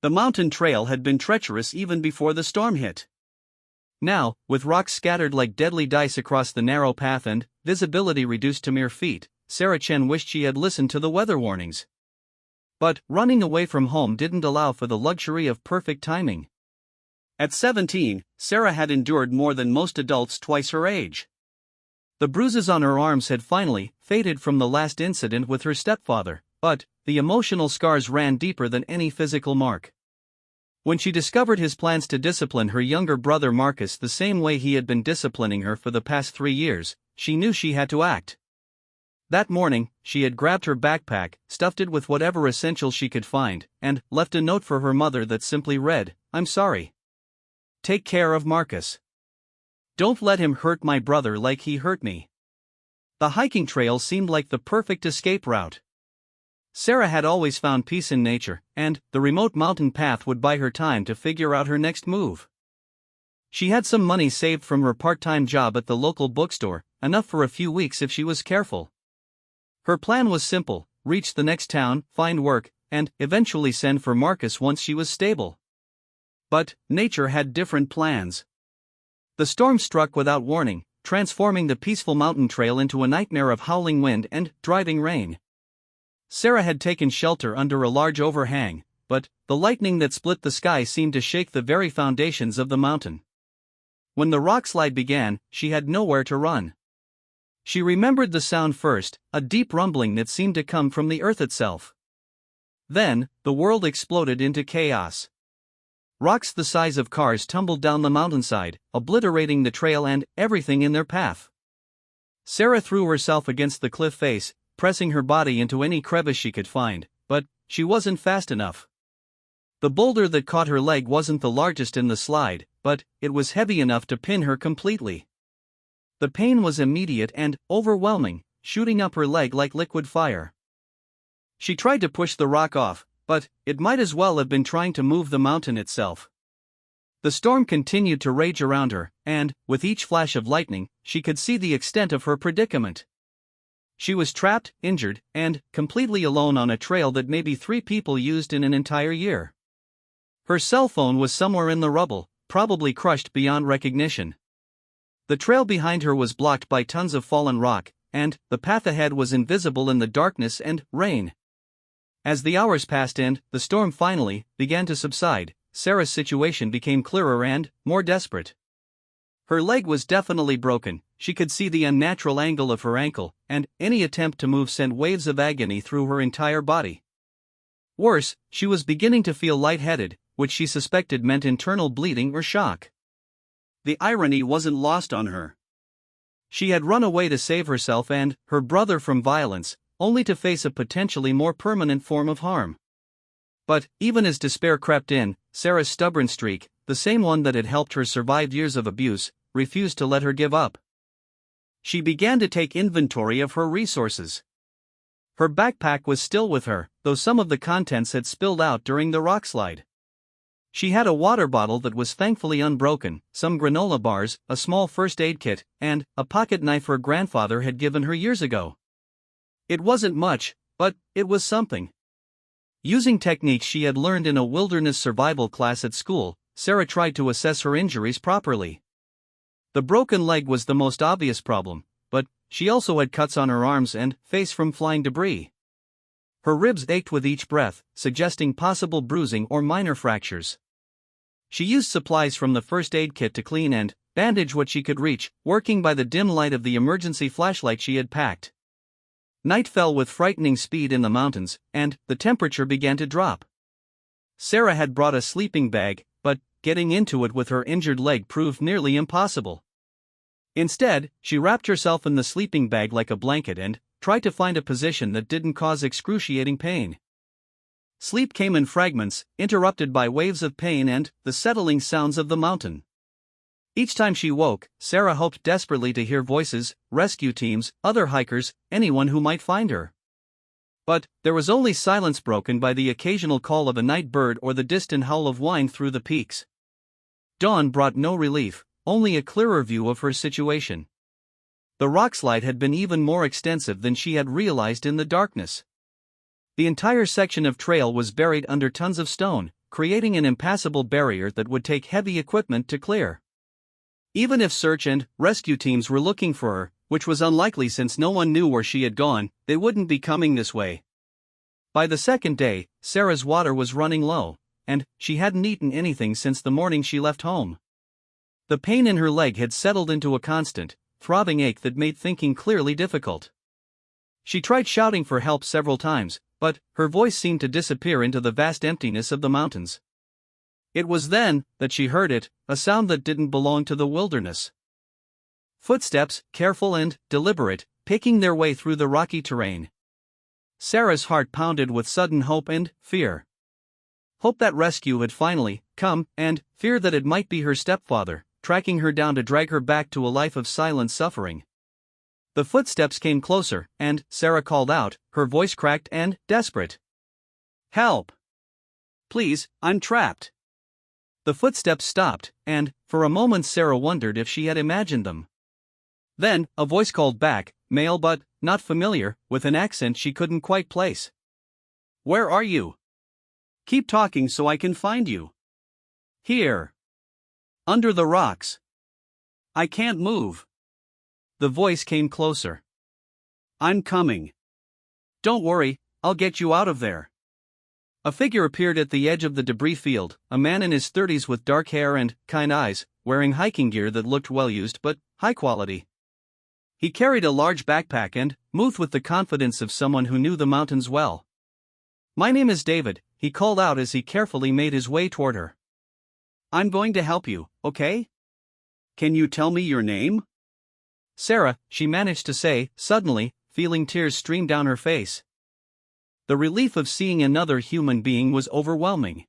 The mountain trail had been treacherous even before the storm hit. Now, with rocks scattered like deadly dice across the narrow path and visibility reduced to mere feet, Sarah Chen wished she had listened to the weather warnings. But running away from home didn't allow for the luxury of perfect timing. At 17, Sarah had endured more than most adults twice her age. The bruises on her arms had finally faded from the last incident with her stepfather, but the emotional scars ran deeper than any physical mark. When she discovered his plans to discipline her younger brother Marcus the same way he had been disciplining her for the past 3 years, she knew she had to act. That morning, she had grabbed her backpack, stuffed it with whatever essentials she could find, and left a note for her mother that simply read, "I'm sorry. Take care of Marcus. Don't let him hurt my brother like he hurt me." The hiking trail seemed like the perfect escape route. Sarah had always found peace in nature, and the remote mountain path would buy her time to figure out her next move. She had some money saved from her part-time job at the local bookstore, enough for a few weeks if she was careful. Her plan was simple: reach the next town, find work, and eventually send for Marcus once she was stable. But nature had different plans. The storm struck without warning, transforming the peaceful mountain trail into a nightmare of howling wind and driving rain. Sarah had taken shelter under a large overhang, but the lightning that split the sky seemed to shake the very foundations of the mountain. When the rockslide began, she had nowhere to run. She remembered the sound first, a deep rumbling that seemed to come from the earth itself. Then, the world exploded into chaos. Rocks the size of cars tumbled down the mountainside, obliterating the trail and everything in their path. Sarah threw herself against the cliff face, pressing her body into any crevice she could find, but she wasn't fast enough. The boulder that caught her leg wasn't the largest in the slide, but it was heavy enough to pin her completely. The pain was immediate and overwhelming, shooting up her leg like liquid fire. She tried to push the rock off, but it might as well have been trying to move the mountain itself. The storm continued to rage around her, and, with each flash of lightning, she could see the extent of her predicament. She was trapped, injured, and completely alone on a trail that maybe 3 people used in an entire year. Her cell phone was somewhere in the rubble, probably crushed beyond recognition. The trail behind her was blocked by tons of fallen rock, and the path ahead was invisible in the darkness and rain. As the hours passed and the storm finally began to subside, Sarah's situation became clearer and more desperate. Her leg was definitely broken. She could see the unnatural angle of her ankle, and any attempt to move sent waves of agony through her entire body. Worse, she was beginning to feel lightheaded, which she suspected meant internal bleeding or shock. The irony wasn't lost on her. She had run away to save herself and her brother from violence, only to face a potentially more permanent form of harm. But even as despair crept in, Sarah's stubborn streak, the same one that had helped her survive years of abuse, refused to let her give up. She began to take inventory of her resources. Her backpack was still with her, though some of the contents had spilled out during the rockslide. She had a water bottle that was thankfully unbroken, some granola bars, a small first aid kit, and a pocket knife her grandfather had given her years ago. It wasn't much, but it was something. Using techniques she had learned in a wilderness survival class at school, Sarah tried to assess her injuries properly. The broken leg was the most obvious problem, but she also had cuts on her arms and face from flying debris. Her ribs ached with each breath, suggesting possible bruising or minor fractures. She used supplies from the first aid kit to clean and bandage what she could reach, working by the dim light of the emergency flashlight she had packed. Night fell with frightening speed in the mountains, and the temperature began to drop. Sarah had brought a sleeping bag, but getting into it with her injured leg proved nearly impossible. Instead, she wrapped herself in the sleeping bag like a blanket and tried to find a position that didn't cause excruciating pain. Sleep came in fragments, interrupted by waves of pain and the settling sounds of the mountain. Each time she woke, Sarah hoped desperately to hear voices, rescue teams, other hikers, anyone who might find her. But there was only silence broken by the occasional call of a night bird or the distant howl of wind through the peaks. Dawn brought no relief, only a clearer view of her situation. The rockslide had been even more extensive than she had realized in the darkness. The entire section of trail was buried under tons of stone, creating an impassable barrier that would take heavy equipment to clear. Even if search and rescue teams were looking for her, which was unlikely since no one knew where she had gone, they wouldn't be coming this way. By the second day, Sarah's water was running low, and she hadn't eaten anything since the morning she left home. The pain in her leg had settled into a constant, throbbing ache that made thinking clearly difficult. She tried shouting for help several times, but her voice seemed to disappear into the vast emptiness of the mountains. It was then that she heard it, a sound that didn't belong to the wilderness. Footsteps, careful and deliberate, picking their way through the rocky terrain. Sarah's heart pounded with sudden hope and fear. Hope that rescue had finally come, and fear that it might be her stepfather, tracking her down to drag her back to a life of silent suffering. The footsteps came closer, and Sarah called out, her voice cracked and desperate. "Help! Please, I'm trapped." The footsteps stopped, and, for a moment Sarah wondered if she had imagined them. Then, a voice called back, male but not familiar, with an accent she couldn't quite place. "Where are you? Keep talking so I can find you." "Here. Under the rocks. I can't move." The voice came closer. "I'm coming. Don't worry, I'll get you out of there." A figure appeared at the edge of the debris field, a man in his 30s with dark hair and kind eyes, wearing hiking gear that looked well used but high quality. He carried a large backpack and moved with the confidence of someone who knew the mountains well. "My name is David," he called out as he carefully made his way toward her. "I'm going to help you, okay? Can you tell me your name?" "Sarah," she managed to say, suddenly, feeling tears stream down her face. The relief of seeing another human being was overwhelming.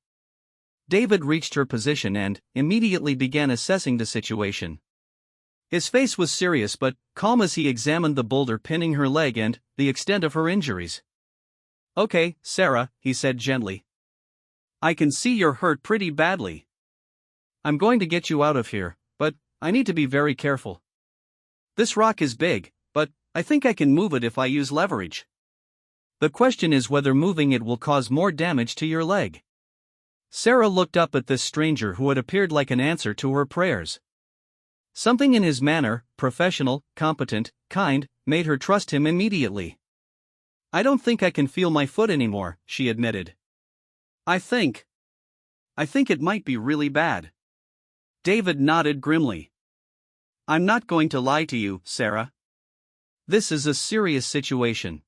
David reached her position and immediately began assessing the situation. His face was serious but calm as he examined the boulder pinning her leg and the extent of her injuries. "Okay, Sarah," he said gently. "I can see you're hurt pretty badly. I'm going to get you out of here, but I need to be very careful. This rock is big, but I think I can move it if I use leverage. The question is whether moving it will cause more damage to your leg." Sarah looked up at this stranger who had appeared like an answer to her prayers. Something in his manner, professional, competent, kind, made her trust him immediately. "I don't think I can feel my foot anymore," she admitted. I think it might be really bad." David nodded grimly. "I'm not going to lie to you, Sarah. This is a serious situation.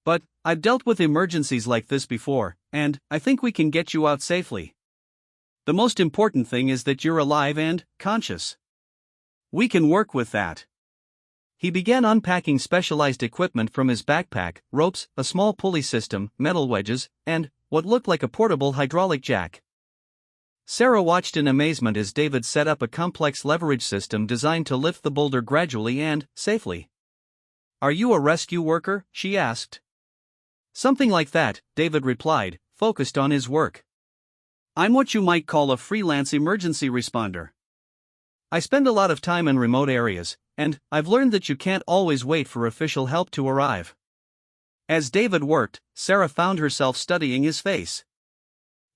But I've dealt with emergencies like this before, and I think we can get you out safely. The most important thing is that you're alive and conscious. We can work with that." He began unpacking specialized equipment from his backpack, ropes, a small pulley system, metal wedges, and what looked like a portable hydraulic jack. Sarah watched in amazement as David set up a complex leverage system designed to lift the boulder gradually and safely. "Are you a rescue worker?" she asked. "Something like that," David replied, focused on his work. "I'm what you might call a freelance emergency responder. I spend a lot of time in remote areas, and I've learned that you can't always wait for official help to arrive." As David worked, Sarah found herself studying his face.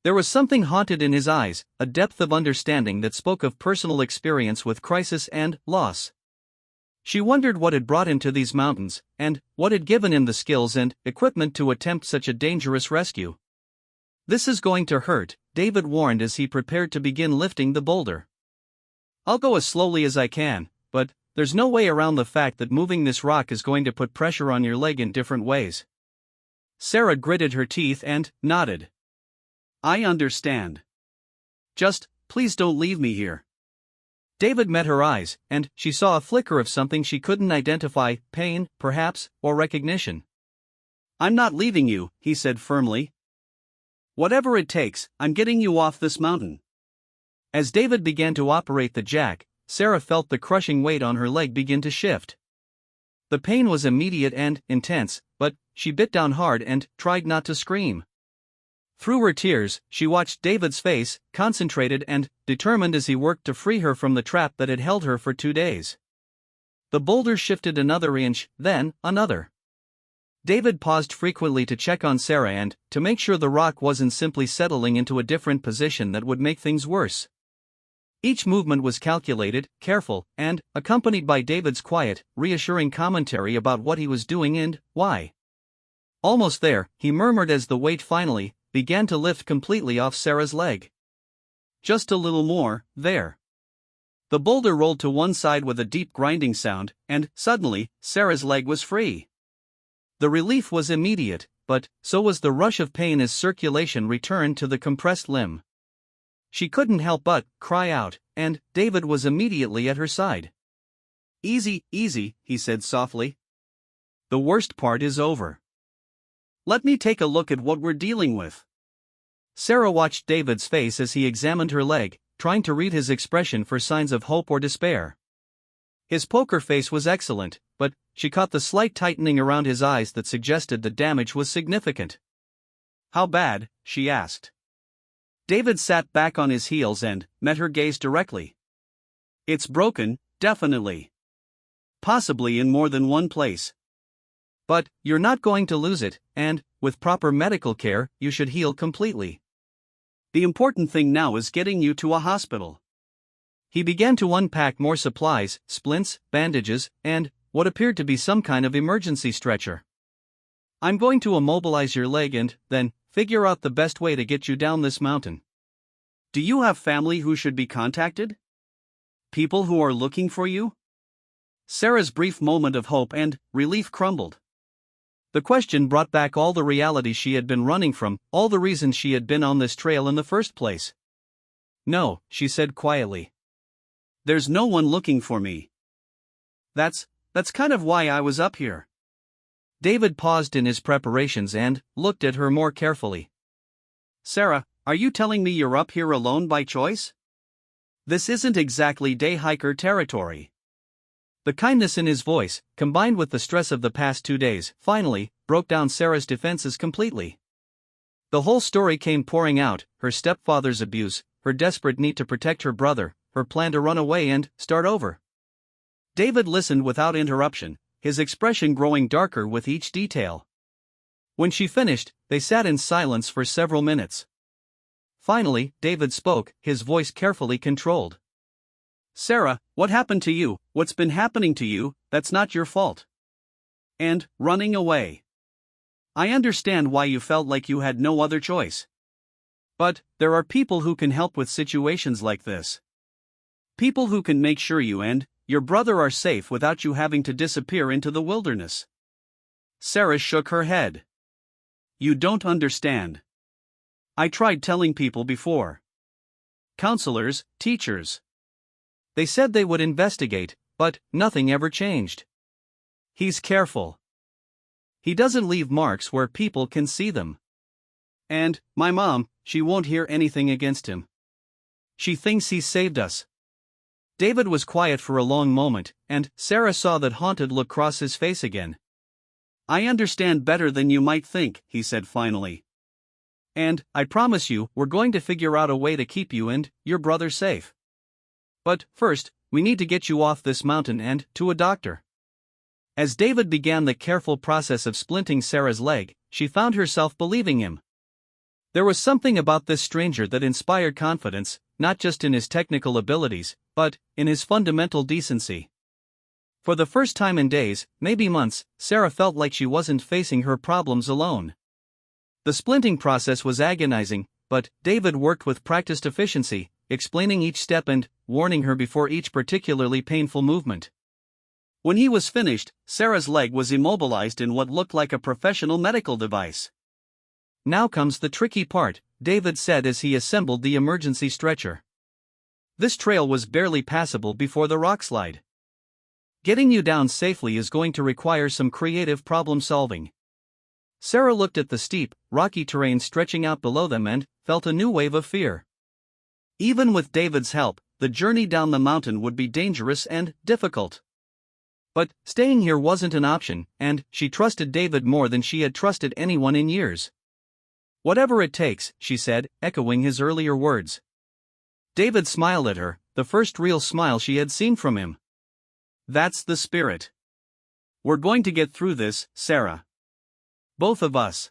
There was something haunted in his eyes, a depth of understanding that spoke of personal experience with crisis and loss. She wondered what had brought him to these mountains, and what had given him the skills and equipment to attempt such a dangerous rescue. "This is going to hurt," David warned as he prepared to begin lifting the boulder. "I'll go as slowly as I can, but there's no way around the fact that moving this rock is going to put pressure on your leg in different ways." Sarah gritted her teeth and nodded. "I understand. Just, please don't leave me here." David met her eyes, and she saw a flicker of something she couldn't identify, pain, perhaps, or recognition. "I'm not leaving you," he said firmly. "Whatever it takes, I'm getting you off this mountain." As David began to operate the jack, Sarah felt the crushing weight on her leg begin to shift. The pain was immediate and intense, but she bit down hard and tried not to scream. Through her tears, she watched David's face, concentrated and determined as he worked to free her from the trap that had held her for 2 days. The boulder shifted another inch, then another. David paused frequently to check on Sarah and to make sure the rock wasn't simply settling into a different position that would make things worse. Each movement was calculated, careful, and accompanied by David's quiet, reassuring commentary about what he was doing and why. Almost there, he murmured as the weight finally began to lift completely off Sarah's leg. Just a little more, there. The boulder rolled to one side with a deep grinding sound, and suddenly, Sarah's leg was free. The relief was immediate, but so was the rush of pain as circulation returned to the compressed limb. She couldn't help but cry out, and David was immediately at her side. "Easy, easy," he said softly. "The worst part is over. Let me take a look at what we're dealing with." Sarah watched David's face as he examined her leg, trying to read his expression for signs of hope or despair. His poker face was excellent, but she caught the slight tightening around his eyes that suggested the damage was significant. "How bad?" she asked. David sat back on his heels and met her gaze directly. "It's broken, definitely. Possibly in more than one place. But you're not going to lose it, and, with proper medical care, you should heal completely. The important thing now is getting you to a hospital." He began to unpack more supplies, splints, bandages, and what appeared to be some kind of emergency stretcher. "I'm going to immobilize your leg and then figure out the best way to get you down this mountain. Do you have family who should be contacted? People who are looking for you?" Sarah's brief moment of hope and relief crumbled. The question brought back all the reality she had been running from, all the reasons she had been on this trail in the first place. "No," she said quietly. "There's no one looking for me. That's kind of why I was up here." David paused in his preparations and looked at her more carefully. "Sarah, are you telling me you're up here alone by choice? This isn't exactly day hiker territory." The kindness in his voice, combined with the stress of the past 2 days, finally broke down Sarah's defenses completely. The whole story came pouring out: her stepfather's abuse, her desperate need to protect her brother, her plan to run away and start over. David listened without interruption, his expression growing darker with each detail. When she finished, they sat in silence for several minutes. Finally, David spoke, his voice carefully controlled. "Sarah, what happened to you, what's been happening to you, that's not your fault. And running away. I understand why you felt like you had no other choice. But there are people who can help with situations like this. People who can make sure you and your brother are safe without you having to disappear into the wilderness." Sarah shook her head. "You don't understand. I tried telling people before. Counselors, teachers. They said they would investigate, but nothing ever changed. He's careful. He doesn't leave marks where people can see them. And my mom, she won't hear anything against him. She thinks he saved us." David was quiet for a long moment, and Sarah saw that haunted look cross his face again. "I understand better than you might think," he said finally. "And I promise you, we're going to figure out a way to keep you and your brother safe. But first, we need to get you off this mountain and to a doctor." As David began the careful process of splinting Sarah's leg, she found herself believing him. There was something about this stranger that inspired confidence, not just in his technical abilities, but in his fundamental decency. For the first time in days, maybe months, Sarah felt like she wasn't facing her problems alone. The splinting process was agonizing, but David worked with practiced efficiency, explaining each step and warning her before each particularly painful movement. When he was finished, Sarah's leg was immobilized in what looked like a professional medical device. "Now comes the tricky part," David said as he assembled the emergency stretcher. "This trail was barely passable before the rockslide. Getting you down safely is going to require some creative problem solving." Sarah looked at the steep, rocky terrain stretching out below them and felt a new wave of fear. Even with David's help, the journey down the mountain would be dangerous and difficult. But staying here wasn't an option, and she trusted David more than she had trusted anyone in years. "Whatever it takes," she said, echoing his earlier words. David smiled at her, the first real smile she had seen from him. "That's the spirit. We're going to get through this, Sarah. Both of us.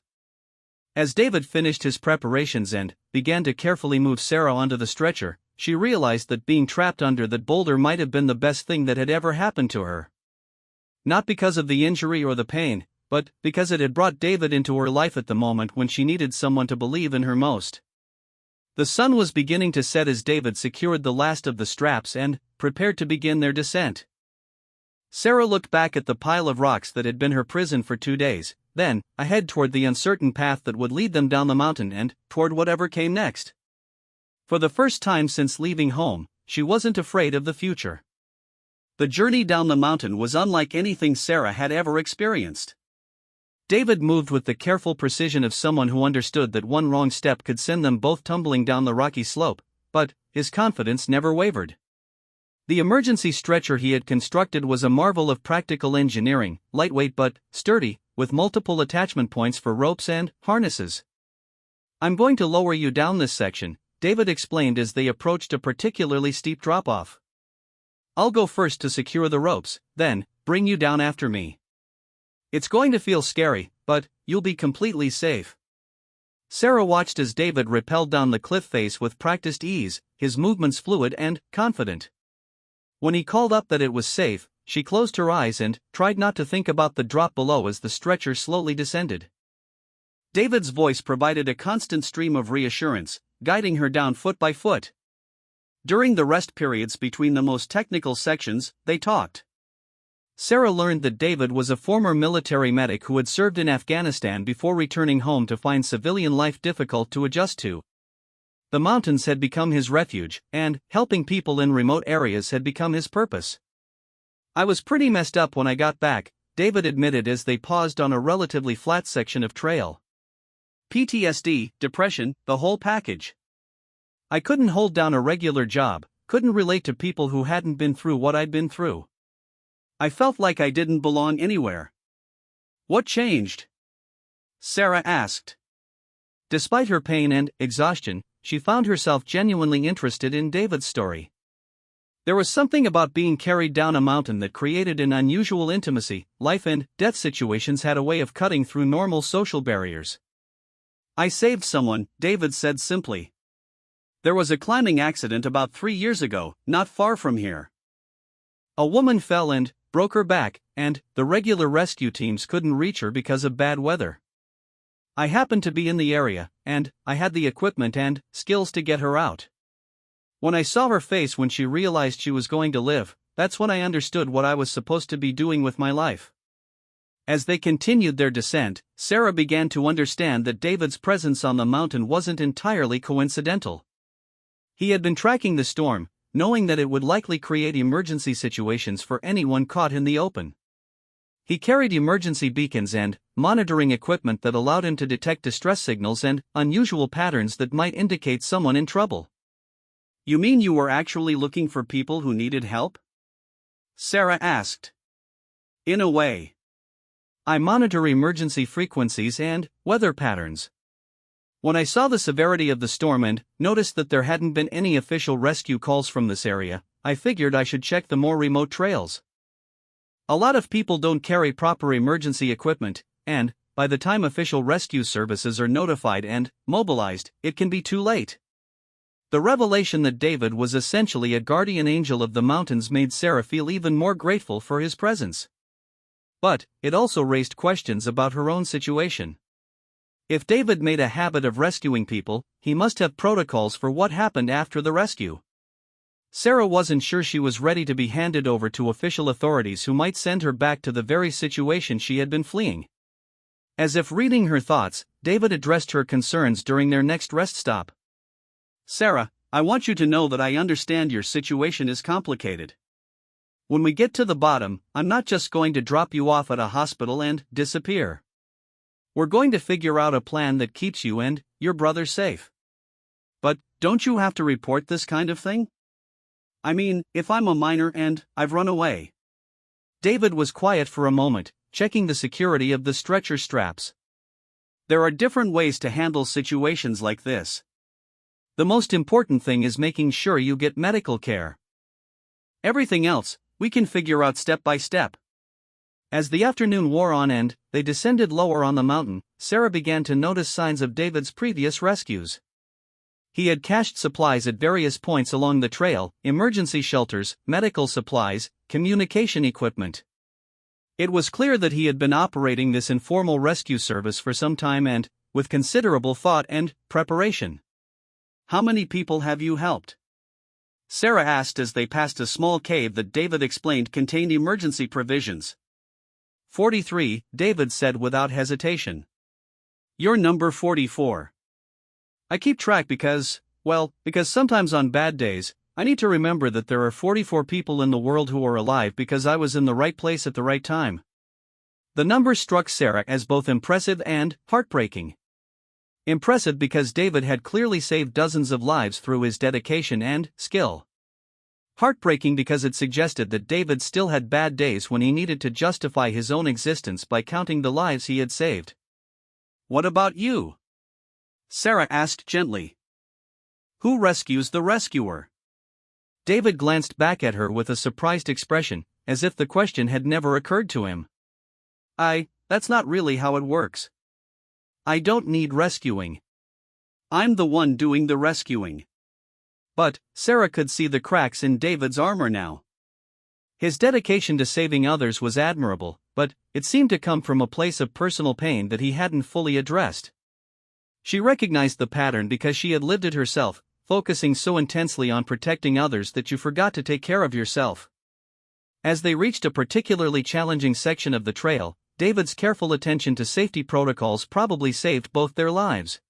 As David finished his preparations and began to carefully move Sarah onto the stretcher, she realized that being trapped under that boulder might have been the best thing that had ever happened to her. Not because of the injury or the pain, but because it had brought David into her life at the moment when she needed someone to believe in her most. The sun was beginning to set as David secured the last of the straps and prepared to begin their descent. Sarah looked back at the pile of rocks that had been her prison for 2 days, then ahead toward the uncertain path that would lead them down the mountain and toward whatever came next. For the first time since leaving home, she wasn't afraid of the future. The journey down the mountain was unlike anything Sarah had ever experienced. David moved with the careful precision of someone who understood that one wrong step could send them both tumbling down the rocky slope, but his confidence never wavered. The emergency stretcher he had constructed was a marvel of practical engineering, lightweight but sturdy, with multiple attachment points for ropes and harnesses. "I'm going to lower you down this section," David explained as they approached a particularly steep drop-off. "I'll go first to secure the ropes, then bring you down after me. It's going to feel scary, but you'll be completely safe." Sarah watched as David rappelled down the cliff face with practiced ease, his movements fluid and confident. When he called up that it was safe, she closed her eyes and tried not to think about the drop below as the stretcher slowly descended. David's voice provided a constant stream of reassurance, guiding her down foot by foot. During the rest periods between the most technical sections, they talked. Sarah learned that David was a former military medic who had served in Afghanistan before returning home to find civilian life difficult to adjust to. The mountains had become his refuge, and helping people in remote areas had become his purpose. "I was pretty messed up when I got back," David admitted as they paused on a relatively flat section of trail. "PTSD, depression, the whole package. I couldn't hold down a regular job, couldn't relate to people who hadn't been through what I'd been through. I felt like I didn't belong anywhere." "What changed?" Sarah asked. Despite her pain and exhaustion, she found herself genuinely interested in David's story. There was something about being carried down a mountain that created an unusual intimacy. Life and death situations had a way of cutting through normal social barriers. "I saved someone," David said simply. "There was a climbing accident about 3 years ago, not far from here. A woman fell and broke her back, and the regular rescue teams couldn't reach her because of bad weather. I happened to be in the area, and I had the equipment and skills to get her out. When I saw her face when she realized she was going to live, that's when I understood what I was supposed to be doing with my life." As they continued their descent, Sarah began to understand that David's presence on the mountain wasn't entirely coincidental. He had been tracking the storm, knowing that it would likely create emergency situations for anyone caught in the open. He carried emergency beacons and monitoring equipment that allowed him to detect distress signals and unusual patterns that might indicate someone in trouble. "You mean you were actually looking for people who needed help?" Sarah asked. "In a way. I monitor emergency frequencies and weather patterns. When I saw the severity of the storm and noticed that there hadn't been any official rescue calls from this area, I figured I should check the more remote trails. A lot of people don't carry proper emergency equipment, and by the time official rescue services are notified and mobilized, it can be too late." The revelation that David was essentially a guardian angel of the mountains made Sarah feel even more grateful for his presence. But it also raised questions about her own situation. If David made a habit of rescuing people, he must have protocols for what happened after the rescue. Sarah wasn't sure she was ready to be handed over to official authorities who might send her back to the very situation she had been fleeing. As if reading her thoughts, David addressed her concerns during their next rest stop. "Sarah, I want you to know that I understand your situation is complicated. When we get to the bottom, I'm not just going to drop you off at a hospital and disappear. We're going to figure out a plan that keeps you and your brother safe. But don't you have to report this kind of thing? I mean, if I'm a minor and I've run away." David was quiet for a moment, checking the security of the stretcher straps. "There are different ways to handle situations like this. The most important thing is making sure you get medical care. Everything else, we can figure out step by step." As the afternoon wore on and they descended lower on the mountain, Sarah began to notice signs of David's previous rescues. He had cached supplies at various points along the trail: emergency shelters, medical supplies, communication equipment. It was clear that he had been operating this informal rescue service for some time and, with considerable thought and preparation. "How many people have you helped?" Sarah asked as they passed a small cave that David explained contained emergency provisions. 43, David said without hesitation. "You're number 44. I keep track because sometimes on bad days, I need to remember that there are 44 people in the world who are alive because I was in the right place at the right time." The number struck Sarah as both impressive and heartbreaking. Impressive because David had clearly saved dozens of lives through his dedication and skill. Heartbreaking because it suggested that David still had bad days when he needed to justify his own existence by counting the lives he had saved. "What about you?" Sarah asked gently. "Who rescues the rescuer?" David glanced back at her with a surprised expression, as if the question had never occurred to him. That's not really how it works. I don't need rescuing. I'm the one doing the rescuing." But Sarah could see the cracks in David's armor now. His dedication to saving others was admirable, but it seemed to come from a place of personal pain that he hadn't fully addressed. She recognized the pattern because she had lived it herself, focusing so intensely on protecting others that you forgot to take care of yourself. As they reached a particularly challenging section of the trail, David's careful attention to safety protocols probably saved both their lives.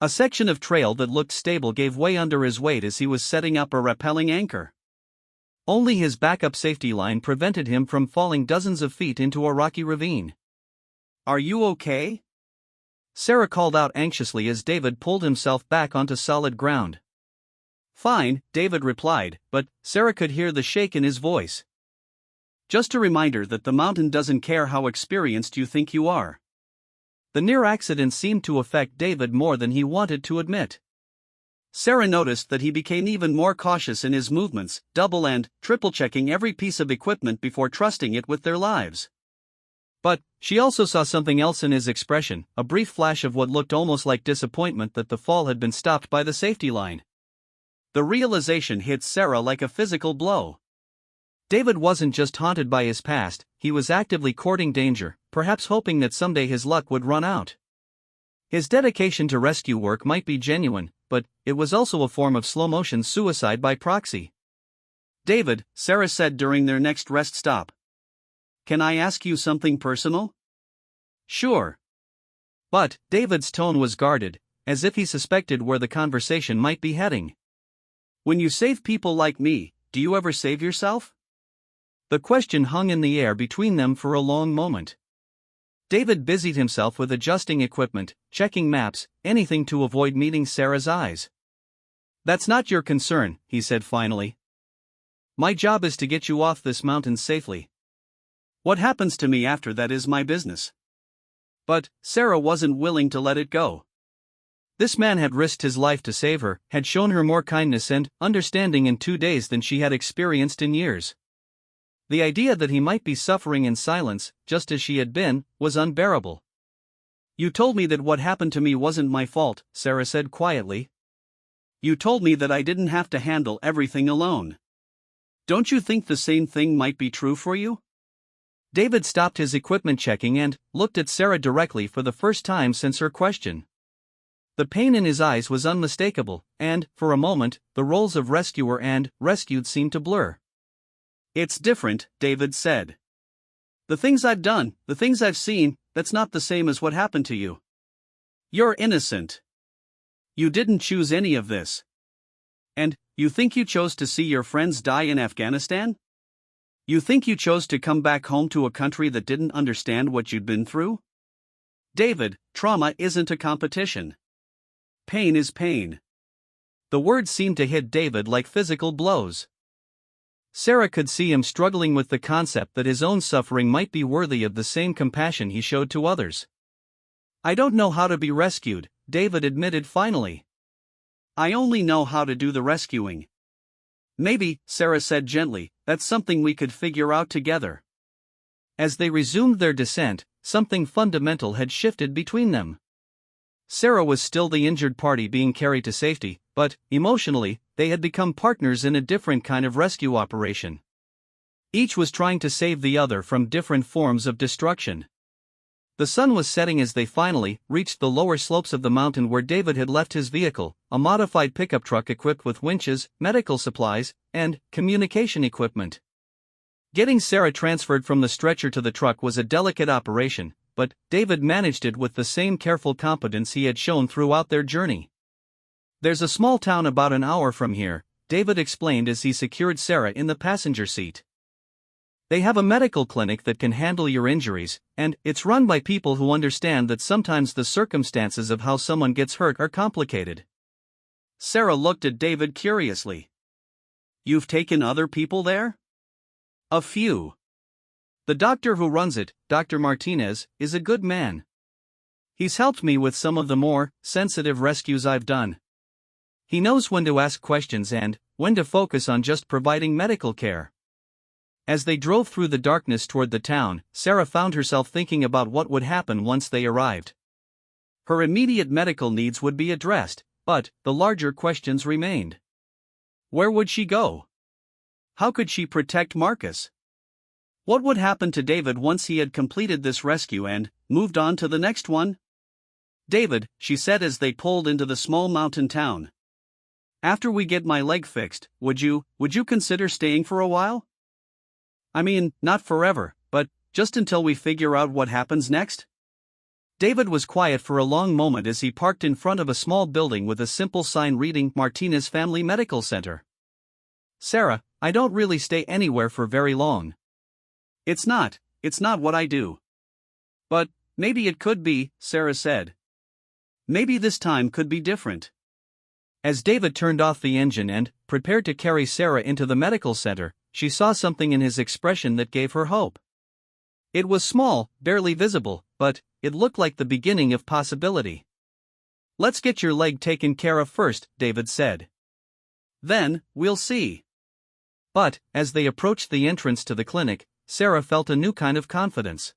A section of trail that looked stable gave way under his weight as he was setting up a rappelling anchor. Only his backup safety line prevented him from falling dozens of feet into a rocky ravine. "Are you okay?" Sarah called out anxiously as David pulled himself back onto solid ground. "Fine," David replied, but Sarah could hear the shake in his voice. "Just a reminder that the mountain doesn't care how experienced you think you are." The near accident seemed to affect David more than he wanted to admit. Sarah noticed that he became even more cautious in his movements, double and triple checking every piece of equipment before trusting it with their lives. But she also saw something else in his expression, a brief flash of what looked almost like disappointment that the fall had been stopped by the safety line. The realization hit Sarah like a physical blow. David wasn't just haunted by his past, he was actively courting danger, perhaps hoping that someday his luck would run out. His dedication to rescue work might be genuine, but it was also a form of slow-motion suicide by proxy. "David," Sarah said during their next rest stop. "Can I ask you something personal?" "Sure." But David's tone was guarded, as if he suspected where the conversation might be heading. "When you save people like me, do you ever save yourself?" The question hung in the air between them for a long moment. David busied himself with adjusting equipment, checking maps, anything to avoid meeting Sarah's eyes. "That's not your concern," he said finally. "My job is to get you off this mountain safely. What happens to me after that is my business." But Sarah wasn't willing to let it go. This man had risked his life to save her, had shown her more kindness and understanding in 2 days than she had experienced in years. The idea that he might be suffering in silence, just as she had been, was unbearable. "You told me that what happened to me wasn't my fault," Sarah said quietly. "You told me that I didn't have to handle everything alone. Don't you think the same thing might be true for you?" David stopped his equipment checking and looked at Sarah directly for the first time since her question. The pain in his eyes was unmistakable, and, for a moment, the roles of rescuer and rescued seemed to blur. "It's different," David said. "The things I've done, the things I've seen, that's not the same as what happened to you. You're innocent. You didn't choose any of this. And, you think you chose to see your friends die in Afghanistan? You think you chose to come back home to a country that didn't understand what you'd been through? David, trauma isn't a competition. Pain is pain." The words seemed to hit David like physical blows. Sarah could see him struggling with the concept that his own suffering might be worthy of the same compassion he showed to others. "I don't know how to be rescued," David admitted finally. "I only know how to do the rescuing." "Maybe," Sarah said gently, "that's something we could figure out together." As they resumed their descent, something fundamental had shifted between them. Sarah was still the injured party being carried to safety, but, emotionally, they had become partners in a different kind of rescue operation. Each was trying to save the other from different forms of destruction. The sun was setting as they finally reached the lower slopes of the mountain where David had left his vehicle, a modified pickup truck equipped with winches, medical supplies, and communication equipment. Getting Sarah transferred from the stretcher to the truck was a delicate operation, but David managed it with the same careful competence he had shown throughout their journey. "There's a small town about an hour from here," David explained as he secured Sarah in the passenger seat. "They have a medical clinic that can handle your injuries, and it's run by people who understand that sometimes the circumstances of how someone gets hurt are complicated." Sarah looked at David curiously. "You've taken other people there?" "A few. The doctor who runs it, Dr. Martinez, is a good man. He's helped me with some of the more sensitive rescues I've done. He knows when to ask questions and when to focus on just providing medical care." As they drove through the darkness toward the town, Sarah found herself thinking about what would happen once they arrived. Her immediate medical needs would be addressed, but the larger questions remained. Where would she go? How could she protect Marcus? What would happen to David once he had completed this rescue and moved on to the next one? "David," she said as they pulled into the small mountain town, "after we get my leg fixed, would you consider staying for a while? I mean, not forever, but just until we figure out what happens next?" David was quiet for a long moment as he parked in front of a small building with a simple sign reading Martinez Family Medical Center. "Sarah, I don't really stay anywhere for very long. It's not what I do." "But maybe it could be," Sarah said. "Maybe this time could be different." As David turned off the engine and prepared to carry Sarah into the medical center, she saw something in his expression that gave her hope. It was small, barely visible, but it looked like the beginning of possibility. "Let's get your leg taken care of first," David said. "Then, we'll see." But, as they approached the entrance to the clinic, Sarah felt a new kind of confidence.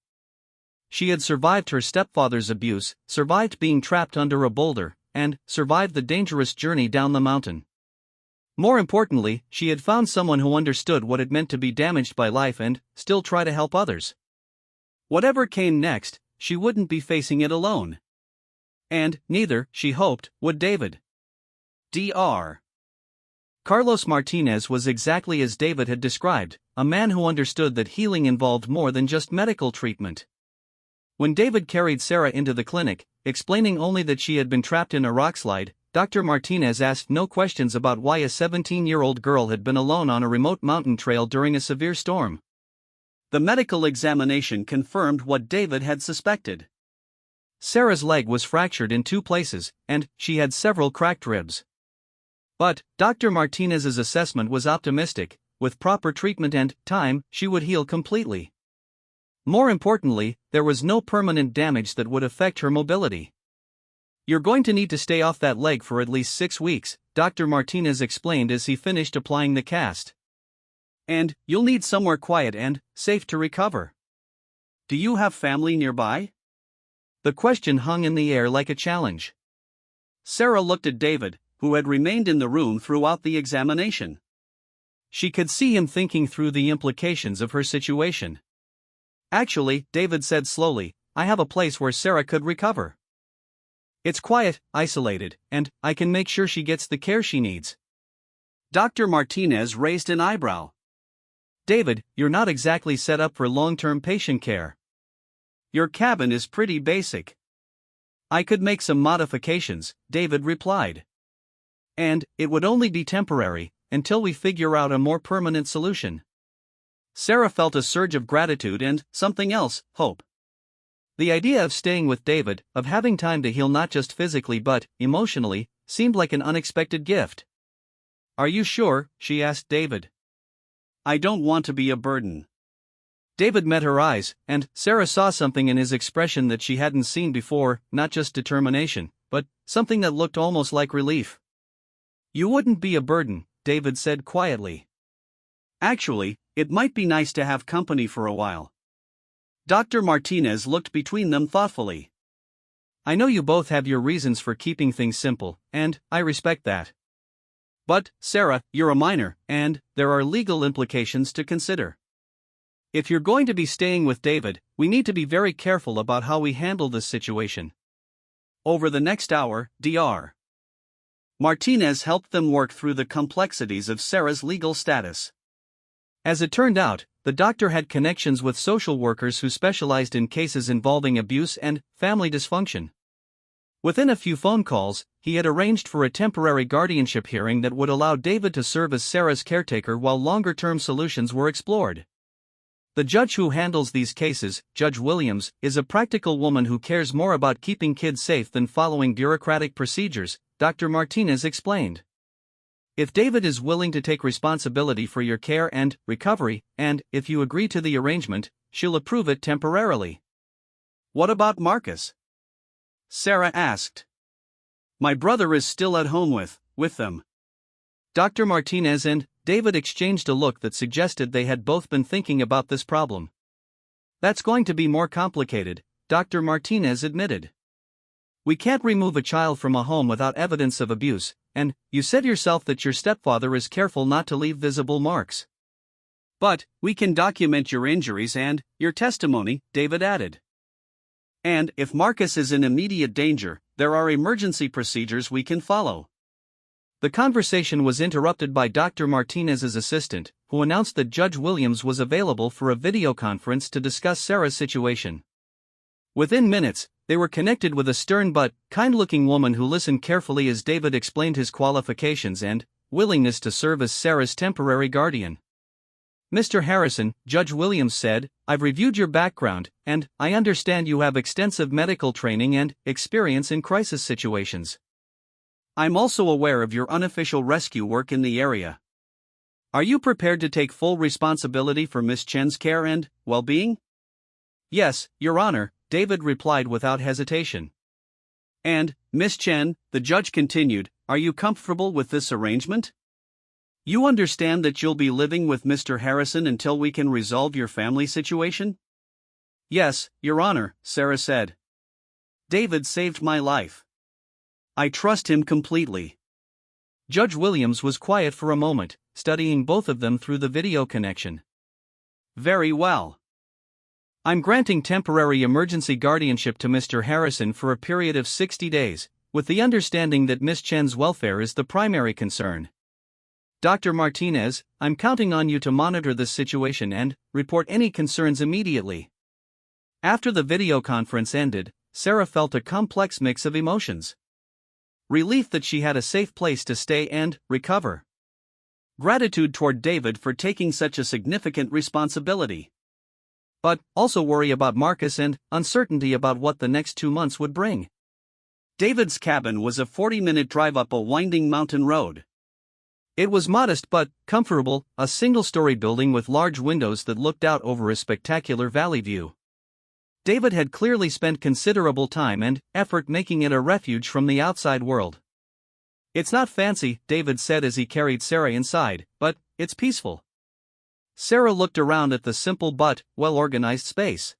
She had survived her stepfather's abuse, survived being trapped under a boulder, and survived the dangerous journey down the mountain. More importantly, she had found someone who understood what it meant to be damaged by life and still try to help others. Whatever came next, she wouldn't be facing it alone. And neither, she hoped, would David. Dr. Carlos Martinez was exactly as David had described, a man who understood that healing involved more than just medical treatment. When David carried Sarah into the clinic, explaining only that she had been trapped in a rockslide, Dr. Martinez asked no questions about why a 17-year-old girl had been alone on a remote mountain trail during a severe storm. The medical examination confirmed what David had suspected. Sarah's leg was fractured in 2 places, and she had several cracked ribs. But Dr. Martinez's assessment was optimistic. With proper treatment and time, she would heal completely. More importantly, there was no permanent damage that would affect her mobility. "You're going to need to stay off that leg for at least 6 weeks, Dr. Martinez explained as he finished applying the cast. "And you'll need somewhere quiet and safe to recover. Do you have family nearby?" The question hung in the air like a challenge. Sarah looked at David, who had remained in the room throughout the examination. She could see him thinking through the implications of her situation. "Actually," David said slowly, "I have a place where Sarah could recover. It's quiet, isolated, and I can make sure she gets the care she needs." Dr. Martinez raised an eyebrow. "David, you're not exactly set up for long-term patient care. Your cabin is pretty basic." "I could make some modifications," David replied. "And it would only be temporary, until we figure out a more permanent solution." Sarah felt a surge of gratitude and, something else, hope. The idea of staying with David, of having time to heal not just physically but emotionally, seemed like an unexpected gift. "Are you sure?" she asked David. "I don't want to be a burden." David met her eyes, and Sarah saw something in his expression that she hadn't seen before, not just determination, but something that looked almost like relief. "You wouldn't be a burden," David said quietly. "Actually, it might be nice to have company for a while." Dr. Martinez looked between them thoughtfully. I know you both have your reasons for keeping things simple, and I respect that. But, Sarah, you're a minor, and there are legal implications to consider. If you're going to be staying with David, we need to be very careful about how we handle this situation. Over the next hour, Dr. Martinez helped them work through the complexities of Sarah's legal status. As it turned out, the doctor had connections with social workers who specialized in cases involving abuse and family dysfunction. Within a few phone calls, he had arranged for a temporary guardianship hearing that would allow David to serve as Sarah's caretaker while longer-term solutions were explored. The judge who handles these cases, Judge Williams, is a practical woman who cares more about keeping kids safe than following bureaucratic procedures, Dr. Martinez explained. If David is willing to take responsibility for your care and recovery, and if you agree to the arrangement, she'll approve it temporarily. What about Marcus? Sarah asked. My brother is still at home with them. Dr. Martinez and David exchanged a look that suggested they had both been thinking about this problem. That's going to be more complicated, Dr. Martinez admitted. We can't remove a child from a home without evidence of abuse, and you said yourself that your stepfather is careful not to leave visible marks. But we can document your injuries and your testimony, David added. And if Marcus is in immediate danger, there are emergency procedures we can follow. The conversation was interrupted by Dr. Martinez's assistant, who announced that Judge Williams was available for a video conference to discuss Sarah's situation. Within minutes, they were connected with a stern but kind-looking woman who listened carefully as David explained his qualifications and willingness to serve as Sarah's temporary guardian. Mr. Harrison, Judge Williams said, I've reviewed your background, and I understand you have extensive medical training and experience in crisis situations. I'm also aware of your unofficial rescue work in the area. Are you prepared to take full responsibility for Miss Chen's care and well-being? Yes, Your Honor, David replied without hesitation. And, Miss Chen, the judge continued, are you comfortable with this arrangement? You understand that you'll be living with Mr. Harrison until we can resolve your family situation? Yes, Your Honor, Sarah said. David saved my life. I trust him completely. Judge Williams was quiet for a moment, studying both of them through the video connection. Very well. I'm granting temporary emergency guardianship to Mr. Harrison for a period of 60 days, with the understanding that Miss Chen's welfare is the primary concern. Dr. Martinez, I'm counting on you to monitor this situation and report any concerns immediately. After the video conference ended, Sarah felt a complex mix of emotions. Relief that she had a safe place to stay and recover. Gratitude toward David for taking such a significant responsibility. But also worry about Marcus and uncertainty about what the next 2 months would bring. David's cabin was a 40-minute drive up a winding mountain road. It was modest but comfortable, a single-story building with large windows that looked out over a spectacular valley view. David had clearly spent considerable time and effort making it a refuge from the outside world. It's not fancy, David said as he carried Sarah inside, but it's peaceful. Sarah looked around at the simple but well-organized space.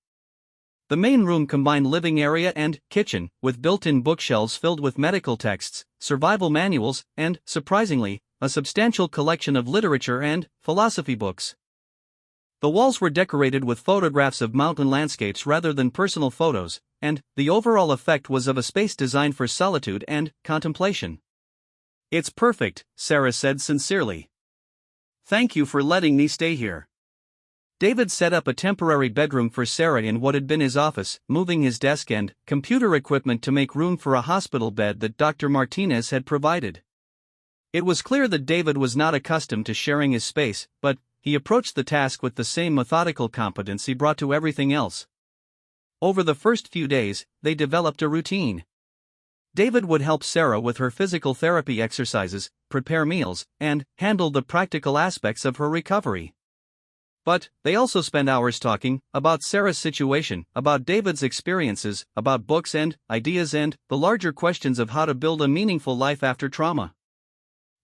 The main room combined living area and kitchen, with built-in bookshelves filled with medical texts, survival manuals, and, surprisingly, a substantial collection of literature and philosophy books. The walls were decorated with photographs of mountain landscapes rather than personal photos, and the overall effect was of a space designed for solitude and contemplation. It's perfect, Sarah said sincerely. Thank you for letting me stay here. David set up a temporary bedroom for Sarah in what had been his office, moving his desk and computer equipment to make room for a hospital bed that Dr. Martinez had provided. It was clear that David was not accustomed to sharing his space, but he approached the task with the same methodical competence he brought to everything else. Over the first few days, they developed a routine. David would help Sarah with her physical therapy exercises, prepare meals, and handle the practical aspects of her recovery. But they also spent hours talking about Sarah's situation, about David's experiences, about books and ideas and the larger questions of how to build a meaningful life after trauma.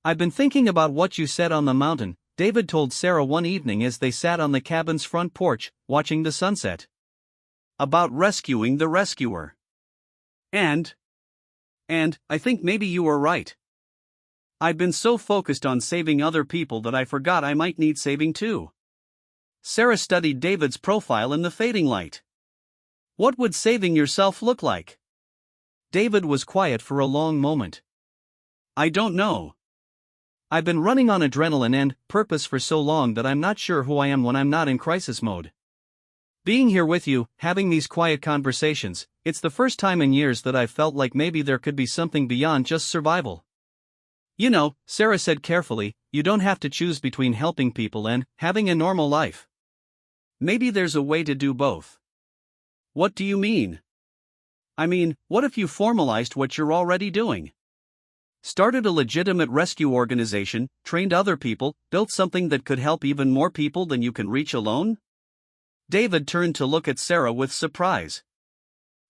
I've been thinking about what you said on the mountain, David told Sarah one evening as they sat on the cabin's front porch, watching the sunset. about rescuing the rescuer. And I think maybe you were right. I've been so focused on saving other people that I forgot I might need saving too. Sarah studied David's profile in the fading light. What would saving yourself look like? David was quiet for a long moment. I don't know. I've been running on adrenaline and purpose for so long that I'm not sure who I am when I'm not in crisis mode. Being here with you, having these quiet conversations, it's the first time in years that I've felt like maybe there could be something beyond just survival. You know, Sarah said carefully, you don't have to choose between helping people and having a normal life. Maybe there's a way to do both. What do you mean? I mean, what if you formalized what you're already doing? Started a legitimate rescue organization, trained other people, built something that could help even more people than you can reach alone? David turned to look at Sarah with surprise.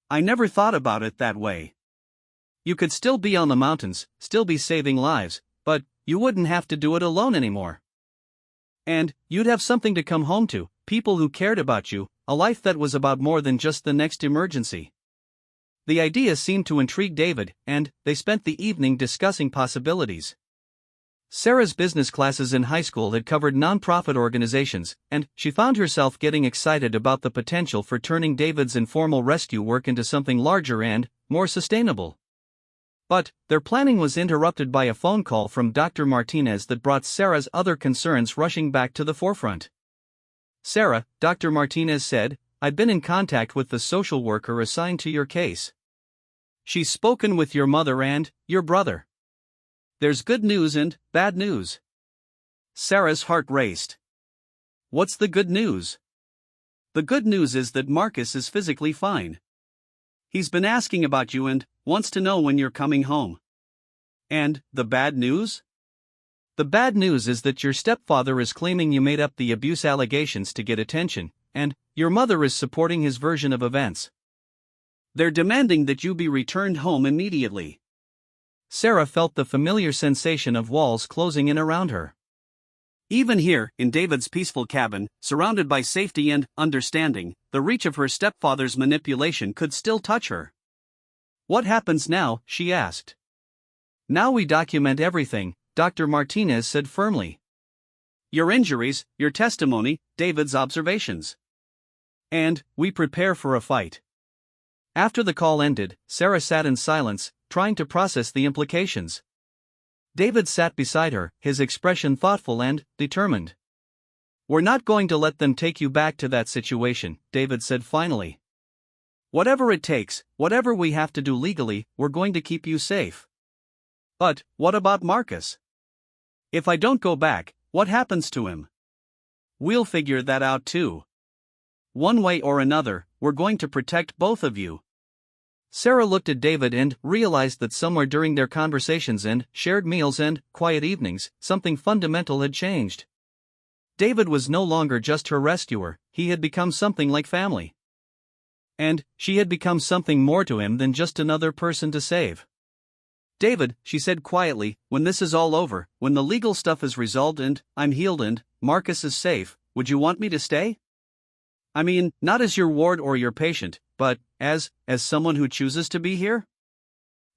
I never thought about it that way. You could still be on the mountains, still be saving lives, but you wouldn't have to do it alone anymore. And you'd have something to come home to, people who cared about you, a life that was about more than just the next emergency. The idea seemed to intrigue David, and they spent the evening discussing possibilities. Sarah's business classes in high school had covered nonprofit organizations, and she found herself getting excited about the potential for turning David's informal rescue work into something larger and more sustainable. But their planning was interrupted by a phone call from Dr. Martinez that brought Sarah's other concerns rushing back to the forefront. Sarah, Dr. Martinez said, I've been in contact with the social worker assigned to your case. She's spoken with your mother and your brother. There's good news and bad news. Sarah's heart raced. What's the good news? The good news is that Marcus is physically fine. He's been asking about you and wants to know when you're coming home. And the bad news? The bad news is that your stepfather is claiming you made up the abuse allegations to get attention, and your mother is supporting his version of events. They're demanding that you be returned home immediately. Sarah felt the familiar sensation of walls closing in around her. Even here, in David's peaceful cabin, surrounded by safety and understanding, the reach of her stepfather's manipulation could still touch her. What happens now? She asked. Now we document everything, Dr. Martinez said firmly. Your injuries, your testimony, David's observations. And we prepare for a fight. After the call ended, Sarah sat in silence, trying to process the implications. David sat beside her, his expression thoughtful and determined. We're not going to let them take you back to that situation, David said finally. Whatever it takes, whatever we have to do legally, we're going to keep you safe. But what about Marcus? If I don't go back, what happens to him? We'll figure that out too. One way or another, we're going to protect both of you. Sarah looked at David and realized that somewhere during their conversations and shared meals and quiet evenings, something fundamental had changed. David was no longer just her rescuer, he had become something like family. And she had become something more to him than just another person to save. David, she said quietly, when this is all over, when the legal stuff is resolved and I'm healed and Marcus is safe, would you want me to stay? I mean, not as your ward or your patient, but as someone who chooses to be here?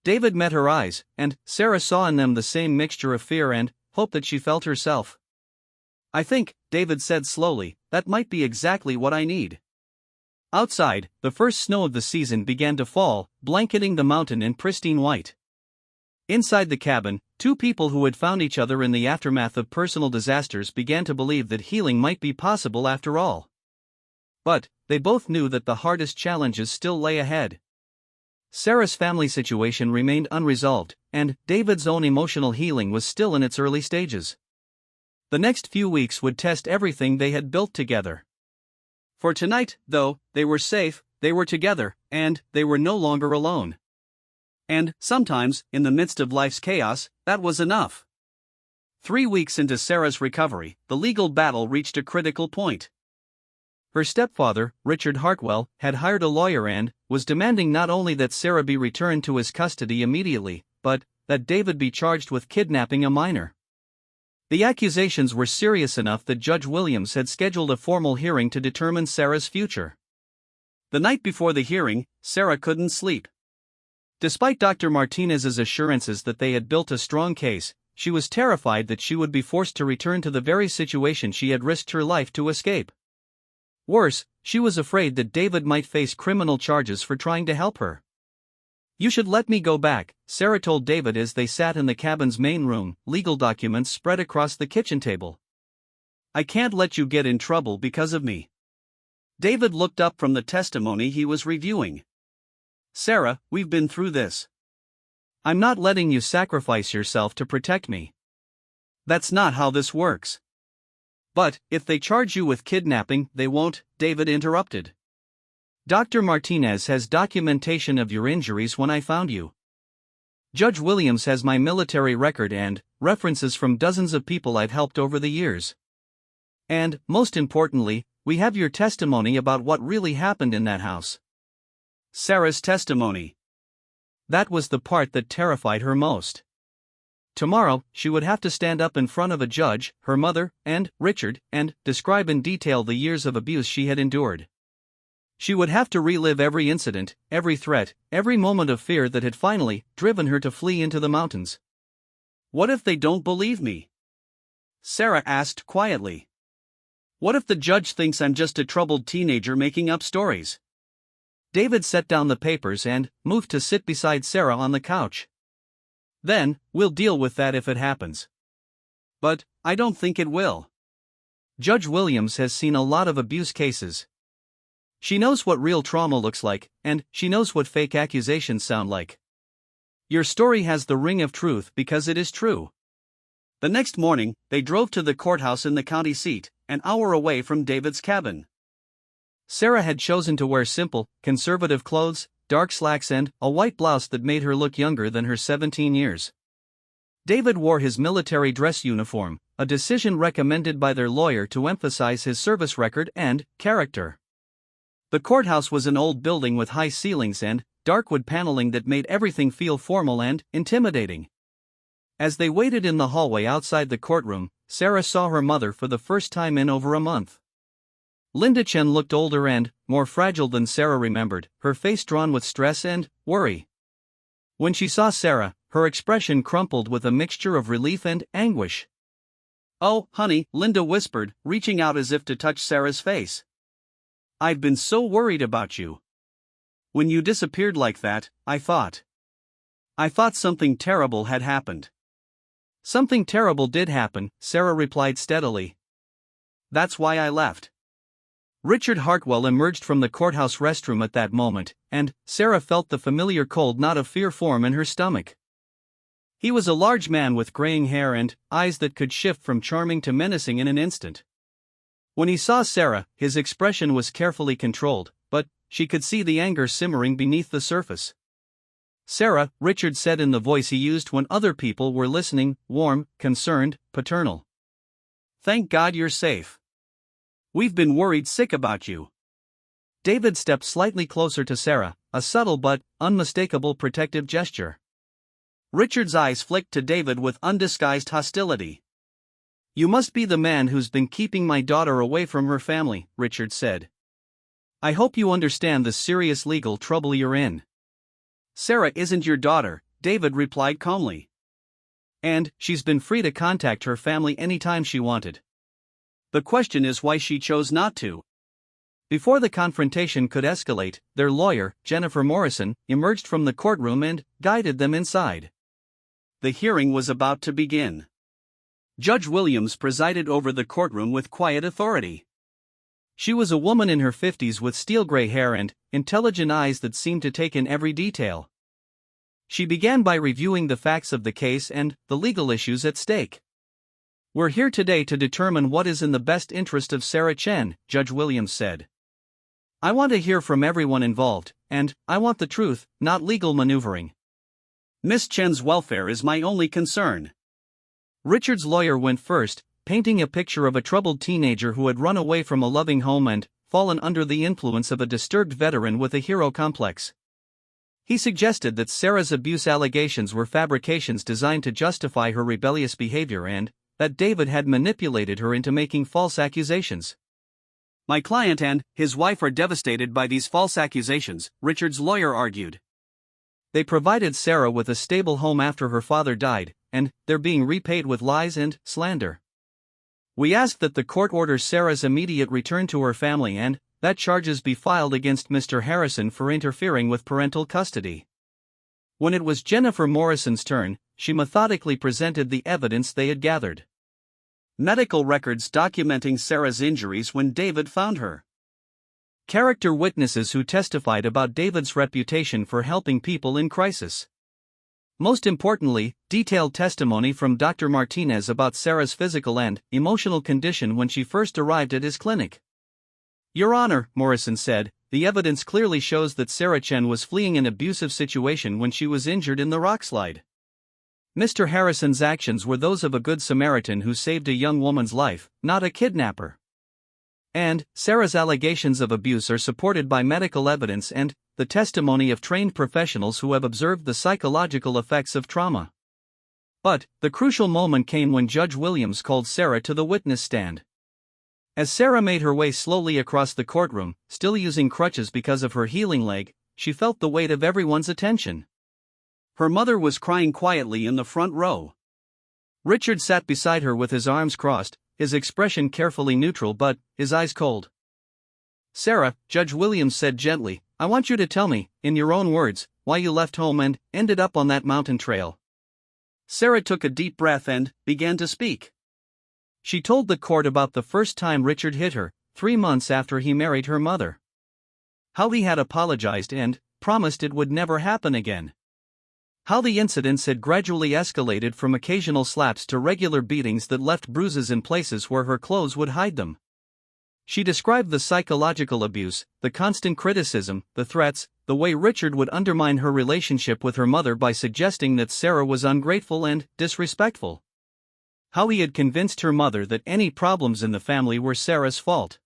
David met her eyes, and Sarah saw in them the same mixture of fear and hope that she felt herself. I think, David said slowly, that might be exactly what I need. Outside, the first snow of the season began to fall, blanketing the mountain in pristine white. Inside the cabin, two people who had found each other in the aftermath of personal disasters began to believe that healing might be possible after all. But they both knew that the hardest challenges still lay ahead. Sarah's family situation remained unresolved, and David's own emotional healing was still in its early stages. The next few weeks would test everything they had built together. For tonight, though, they were safe, they were together, and they were no longer alone. And sometimes, in the midst of life's chaos, that was enough. 3 weeks into Sarah's recovery, the legal battle reached a critical point. Her stepfather, Richard Hartwell, had hired a lawyer and was demanding not only that Sarah be returned to his custody immediately, but that David be charged with kidnapping a minor. The accusations were serious enough that Judge Williams had scheduled a formal hearing to determine Sarah's future. The night before the hearing, Sarah couldn't sleep. Despite Dr. Martinez's assurances that they had built a strong case, she was terrified that she would be forced to return to the very situation she had risked her life to escape. Worse, she was afraid that David might face criminal charges for trying to help her. "You should let me go back," Sarah told David as they sat in the cabin's main room, legal documents spread across the kitchen table. "I can't let you get in trouble because of me." David looked up from the testimony he was reviewing. "Sarah, we've been through this. I'm not letting you sacrifice yourself to protect me. That's not how this works." "But, if they charge you with kidnapping, they won't," David interrupted. "Dr. Martinez has documentation of your injuries when I found you. Judge Williams has my military record and references from dozens of people I've helped over the years. And, most importantly, we have your testimony about what really happened in that house." Sarah's testimony. That was the part that terrified her most. Tomorrow, she would have to stand up in front of a judge, her mother, and Richard, and describe in detail the years of abuse she had endured. She would have to relive every incident, every threat, every moment of fear that had finally driven her to flee into the mountains. "What if they don't believe me?" Sarah asked quietly. "What if the judge thinks I'm just a troubled teenager making up stories?" David set down the papers and moved to sit beside Sarah on the couch. "Then, we'll deal with that if it happens. But, I don't think it will. Judge Williams has seen a lot of abuse cases. She knows what real trauma looks like, and she knows what fake accusations sound like. Your story has the ring of truth because it is true." The next morning, they drove to the courthouse in the county seat, an hour away from David's cabin. Sarah had chosen to wear simple, conservative clothes, dark slacks and a white blouse that made her look younger than her 17 years. David wore his military dress uniform, a decision recommended by their lawyer to emphasize his service record and character. The courthouse was an old building with high ceilings and dark wood paneling that made everything feel formal and intimidating. As they waited in the hallway outside the courtroom, Sarah saw her mother for the first time in over a month. Linda Chen looked older and more fragile than Sarah remembered, her face drawn with stress and worry. When she saw Sarah, her expression crumpled with a mixture of relief and anguish. "Oh, honey," Linda whispered, reaching out as if to touch Sarah's face. "I've been so worried about you. When you disappeared like that, I thought something terrible had happened." "Something terrible did happen," Sarah replied steadily. "That's why I left." Richard Hartwell emerged from the courthouse restroom at that moment, and Sarah felt the familiar cold knot of fear form in her stomach. He was a large man with graying hair and eyes that could shift from charming to menacing in an instant. When he saw Sarah, his expression was carefully controlled, but she could see the anger simmering beneath the surface. "Sarah," Richard said in the voice he used when other people were listening, warm, concerned, paternal. "Thank God you're safe. We've been worried sick about you." David stepped slightly closer to Sarah, a subtle but unmistakable protective gesture. Richard's eyes flicked to David with undisguised hostility. "You must be the man who's been keeping my daughter away from her family," Richard said. "I hope you understand the serious legal trouble you're in." "Sarah isn't your daughter," David replied calmly. "And she's been free to contact her family anytime she wanted. The question is why she chose not to." Before the confrontation could escalate, their lawyer, Jennifer Morrison, emerged from the courtroom and guided them inside. The hearing was about to begin. Judge Williams presided over the courtroom with quiet authority. She was a woman in her 50s with steel-gray hair and intelligent eyes that seemed to take in every detail. She began by reviewing the facts of the case and the legal issues at stake. "We're here today to determine what is in the best interest of Sarah Chen," Judge Williams said. "I want to hear from everyone involved, and I want the truth, not legal maneuvering. Miss Chen's welfare is my only concern." Richard's lawyer went first, painting a picture of a troubled teenager who had run away from a loving home and fallen under the influence of a disturbed veteran with a hero complex. He suggested that Sarah's abuse allegations were fabrications designed to justify her rebellious behavior and that David had manipulated her into making false accusations. My client and his wife are devastated by these false accusations, Richard's lawyer argued. They provided Sarah with a stable home after her father died, and they're being repaid with lies and slander. We ask that the court order Sarah's immediate return to her family and that charges be filed against Mr. Harrison for interfering with parental custody. When it was Jennifer Morrison's turn, she methodically presented the evidence they had gathered. Medical records documenting Sarah's injuries when David found her. Character witnesses who testified about David's reputation for helping people in crisis. Most importantly, detailed testimony from Dr. Martinez about Sarah's physical and emotional condition when she first arrived at his clinic. Your Honor, Morrison said, the evidence clearly shows that Sarah Chen was fleeing an abusive situation when she was injured in the rockslide. Mr. Harrison's actions were those of a good Samaritan who saved a young woman's life, not a kidnapper. And Sarah's allegations of abuse are supported by medical evidence and the testimony of trained professionals who have observed the psychological effects of trauma. But the crucial moment came when Judge Williams called Sarah to the witness stand. As Sarah made her way slowly across the courtroom, still using crutches because of her healing leg, she felt the weight of everyone's attention. Her mother was crying quietly in the front row. Richard sat beside her with his arms crossed, his expression carefully neutral but his eyes cold. Sarah, Judge Williams said gently, I want you to tell me, in your own words, why you left home and ended up on that mountain trail. Sarah took a deep breath and began to speak. She told the court about the first time Richard hit her, 3 months after he married her mother. How he had apologized and promised it would never happen again. How the incidents had gradually escalated from occasional slaps to regular beatings that left bruises in places where her clothes would hide them. She described the psychological abuse, the constant criticism, the threats, the way Richard would undermine her relationship with her mother by suggesting that Sarah was ungrateful and disrespectful. How he had convinced her mother that any problems in the family were Sarah's fault.